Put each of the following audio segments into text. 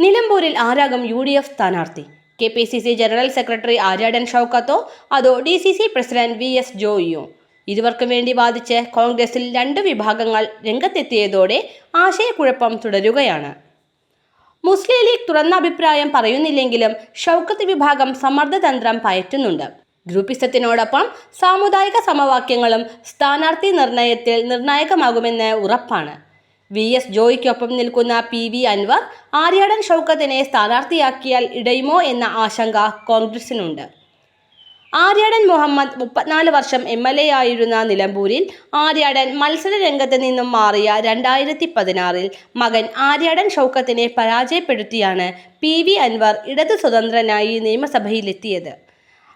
നിലമ്പൂരിൽ ആരാകും UDF സ്ഥാനാർത്ഥി? KPCC general secretary Aryadan ഷൗക്കത്തോ അതോ DCC പ്രസിഡന്റ് VS ജോയിയോ? ഇരുവർക്കും വേണ്ടി വാദിച്ച് കോൺഗ്രസിൽ രണ്ട് വിഭാഗങ്ങൾ രംഗത്തെത്തിയതോടെ ആശയക്കുഴപ്പം തുടരുകയാണ്. മുസ്ലിം ലീഗ് തുറന്ന അഭിപ്രായം പറയുന്നില്ലെങ്കിലും ഷൗക്കത്ത് വിഭാഗം സമ്മർദ്ദതന്ത്രം പയറ്റുന്നുണ്ട്. ഗ്രൂപ്പിസത്തിനോടൊപ്പം സാമുദായിക സമവാക്യങ്ങളും സ്ഥാനാർത്ഥി നിർണയത്തിൽ നിർണായകമാകുമെന്ന് ഉറപ്പാണ്. VS ജോയിക്കൊപ്പം നിൽക്കുന്ന PV അൻവർ ആര്യാടൻ ഷൗക്കത്തിനെ സ്ഥാനാർത്ഥിയാക്കിയാൽ ഇടയുമോ എന്ന ആശങ്ക കോൺഗ്രസിനുണ്ട്. ആര്യാടൻ മുഹമ്മദ് 34 വർഷം MLA ആയിരുന്ന നിലമ്പൂരിൽ ആര്യാടൻ മത്സര രംഗത്ത് നിന്നും മാറിയ 2016-ൽ മകൻ ആര്യാടൻ ഷൗക്കത്തിനെ പരാജയപ്പെടുത്തിയാണ് PV അൻവർ ഇടതു സ്വതന്ത്രനായി നിയമസഭയിലെത്തിയത്.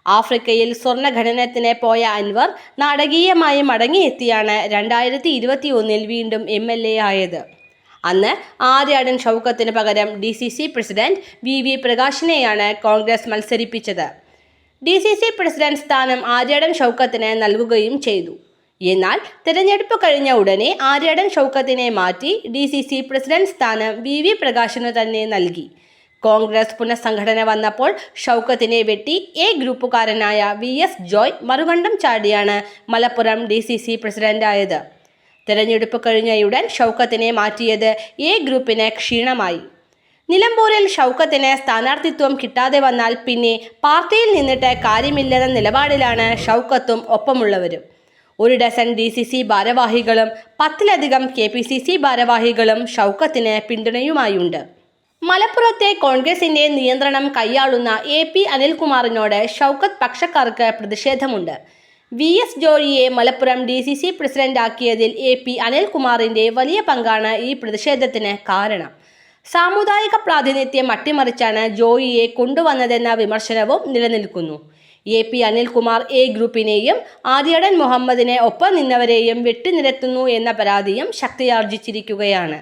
ആഫ്രിക്കയിൽ സ്വർണ്ണ ഖനനത്തിന് പോയ അൻവർ നാടകീയമായി മടങ്ങിയെത്തിയാണ് 2021-ൽ വീണ്ടും MLA ആയത്. അന്ന് ആര്യാടൻ ഷൗക്കത്തിന് പകരം DCC പ്രസിഡന്റ് VV പ്രകാശിനെയാണ് കോൺഗ്രസ് മത്സരിപ്പിച്ചത്. DCC പ്രസിഡന്റ് സ്ഥാനം ആര്യാടൻ ഷൗക്കത്തിന് നൽകുകയും ചെയ്തു. എന്നാൽ തിരഞ്ഞെടുപ്പ് കഴിഞ്ഞ ഉടനെ ആര്യാടൻ ഷൗക്കത്തിനെ മാറ്റി DCC പ്രസിഡന്റ് സ്ഥാനം VV പ്രകാശിന് തന്നെ നൽകി. കോൺഗ്രസ് പുനഃസംഘടന വന്നപ്പോൾ ഷൗക്കത്തിനെ വെട്ടി A ഗ്രൂപ്പുകാരനായ VS Joy മറുകണ്ഠം ചാടിയാണ് Malappuram DCC പ്രസിഡന്റായത്. തെരഞ്ഞെടുപ്പ് കഴിഞ്ഞയുടൻ ഷൗക്കത്തിനെ മാറ്റിയത് A ഗ്രൂപ്പിന് ക്ഷീണമായി. നിലമ്പൂരിൽ ഷൗക്കത്തിന് സ്ഥാനാർത്ഥിത്വം കിട്ടാതെ വന്നാൽ പിന്നെ പാർട്ടിയിൽ നിന്നിട്ട് കാര്യമില്ലെന്ന നിലപാടിലാണ് ഷൗക്കത്തും ഒപ്പമുള്ളവരും. 1 ഡസൻ DCC ഭാരവാഹികളും 10-ലധികം KPCC ഭാരവാഹികളും ഷൗക്കത്തിന് പിന്തുണയുമായുണ്ട്. മലപ്പുറത്തെ കോൺഗ്രസിന്റെ നിയന്ത്രണം കൈയാളുന്ന AP അനിൽകുമാറിനോട് Shoukath പക്ഷക്കാർക്ക് പ്രതിഷേധമുണ്ട്. VS ജോയിയെ Malappuram DCC പ്രസിഡന്റാക്കിയതിൽ AP അനിൽകുമാറിന്റെ വലിയ പങ്കാണ് ഈ പ്രതിഷേധത്തിന് കാരണം. സാമുദായിക പ്രാതിനിധ്യം അട്ടിമറിച്ചാണ് ജോയിയെ കൊണ്ടുവന്നതെന്ന വിമർശനവും നിലനിൽക്കുന്നു. AP അനിൽകുമാർ A ഗ്രൂപ്പിനെയും ആര്യാടൻ മുഹമ്മദിനെ ഒപ്പം നിന്നവരെയും വെട്ടിനിരത്തുന്നു എന്ന പരാതിയും ശക്തിയാർജിച്ചിരിക്കുകയാണ്.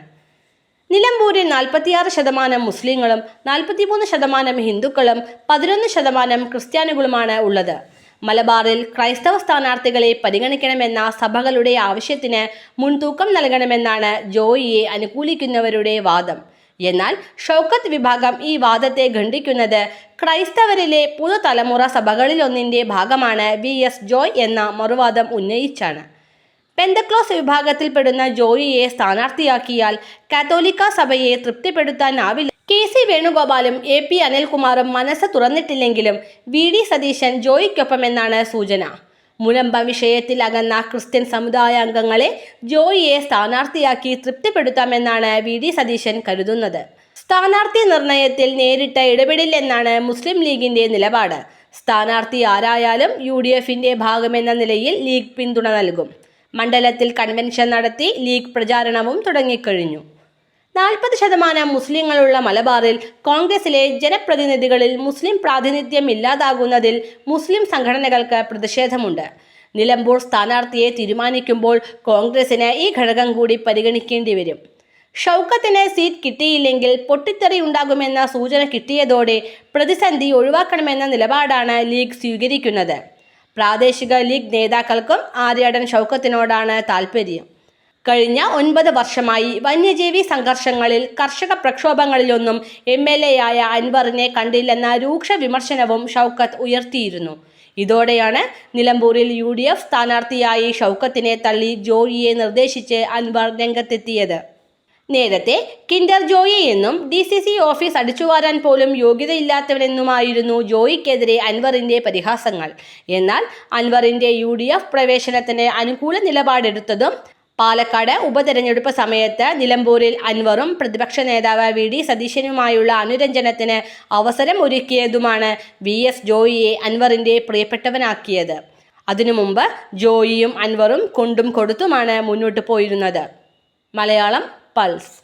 നിലമ്പൂരിൽ 46% മുസ്ലിങ്ങളും 43% ഹിന്ദുക്കളും 11% ക്രിസ്ത്യാനികളുമാണ് ഉള്ളത്. മലബാറിൽ ക്രൈസ്തവ സ്ഥാനാർത്ഥികളെ പരിഗണിക്കണമെന്ന സഭകളുടെ ആവശ്യത്തിന് മുൻതൂക്കം നൽകണമെന്നാണ് ജോയിയെ അനുകൂലിക്കുന്നവരുടെ വാദം. എന്നാൽ ഷൗക്കത്ത് വിഭാഗം ഈ വാദത്തെ ഖണ്ഡിക്കുന്നത് ക്രൈസ്തവരിലെ പുതുതലമുറ സഭകളിലൊന്നിൻ്റെ ഭാഗമാണ് VS ജോയ് എന്ന മറുവാദം ഉന്നയിച്ചാണ്. പെന്തക്ലോസ് വിഭാഗത്തിൽപ്പെടുന്ന ജോയിയെ സ്ഥാനാർത്ഥിയാക്കിയാൽ കാത്തോലിക്ക സഭയെ തൃപ്തിപ്പെടുത്താനാവില്ല. KC വേണുഗോപാലും AP അനിൽകുമാറും മനസ്സ് തുറന്നിട്ടില്ലെങ്കിലും VD സതീശൻ ജോയിക്കൊപ്പമെന്നാണ് സൂചന. മുനമ്പ വിഷയത്തിൽ അകന്ന ക്രിസ്ത്യൻ സമുദായ അംഗങ്ങളെ ജോയിയെ സ്ഥാനാർത്ഥിയാക്കി തൃപ്തിപ്പെടുത്താമെന്നാണ് VD സതീശൻ കരുതുന്നത്. സ്ഥാനാർത്ഥി നിർണയത്തിൽ നേരിട്ട് ഇടപെടില്ലെന്നാണ് മുസ്ലിം ലീഗിന്റെ നിലപാട്. സ്ഥാനാർത്ഥി ആരായാലും UDFന്റെ ഭാഗമെന്ന നിലയിൽ ലീഗ് പിന്തുണ നൽകും. മണ്ഡലത്തിൽ കൺവെൻഷൻ നടത്തി ലീഗ് പ്രചാരണവും തുടങ്ങിക്കഴിഞ്ഞു. 40% മുസ്ലിങ്ങളുള്ള മലബാറിൽ കോൺഗ്രസിലെ ജനപ്രതിനിധികളിൽ മുസ്ലിം പ്രാതിനിധ്യം ഇല്ലാതാകുന്നതിൽ മുസ്ലിം സംഘടനകൾക്ക് പ്രതിഷേധമുണ്ട്. നിലമ്പൂർ സ്ഥാനാർത്ഥിയെ തീരുമാനിക്കുമ്പോൾ കോൺഗ്രസിന് ഈ ഘടകം കൂടി പരിഗണിക്കേണ്ടി വരും. ഷൗക്കത്തിന് സീറ്റ് കിട്ടിയില്ലെങ്കിൽ പൊട്ടിത്തെറി ഉണ്ടാകുമെന്ന സൂചന കിട്ടിയതോടെ പ്രതിസന്ധി ഒഴിവാക്കണമെന്ന നിലപാടാണ് ലീഗ് സ്വീകരിക്കുന്നത്. പ്രാദേശിക ലീഗ് നേതാക്കൾക്കും ആര്യാടൻ ഷൗക്കത്തിനോടാണ് താൽപ്പര്യം. കഴിഞ്ഞ 9 വർഷമായി വന്യജീവി സംഘർഷങ്ങളിൽ കർഷക പ്രക്ഷോഭങ്ങളിലൊന്നും MLA ആയ അൻവറിനെ കണ്ടില്ലെന്ന രൂക്ഷ വിമർശനവും ഷൗക്കത്ത് ഉയർത്തിയിരുന്നു. ഇതോടെയാണ് നിലമ്പൂരിൽ UDF സ്ഥാനാർത്ഥിയായി ഷൗക്കത്തിനെ തള്ളി ജോയിയെ നിർദ്ദേശിച്ച് അൻവർ രംഗത്തെത്തിയത്. നേരത്തെ കിൻഡർ ജോയി എന്നും DCC ഓഫീസ് അടിച്ചുവാരാൻ പോലും യോഗ്യതയില്ലാത്തവനെന്നുമായിരുന്നു ജോയിക്കെതിരെ അൻവറിന്റെ പരിഹാസങ്ങൾ. എന്നാൽ അൻവറിന്റെ UDF പ്രവേശനത്തിന് അനുകൂല നിലപാടെടുത്തതും പാലക്കാട് ഉപതെരഞ്ഞെടുപ്പ് സമയത്ത് നിലമ്പൂരിൽ അൻവറും പ്രതിപക്ഷ നേതാവ് VD സതീശനുമായുള്ള അനുരഞ്ജനത്തിന് അവസരം ഒരുക്കിയതുമാണ് VS ജോയിയെ അൻവറിന്റെ പ്രിയപ്പെട്ടവനാക്കിയത്. അതിനു മുമ്പ് ജോയിയും അൻവറും കൊണ്ടും കൊടുത്തുമാണ് മുന്നോട്ട് പോയിരുന്നത്. മലയാളം പൾസ്.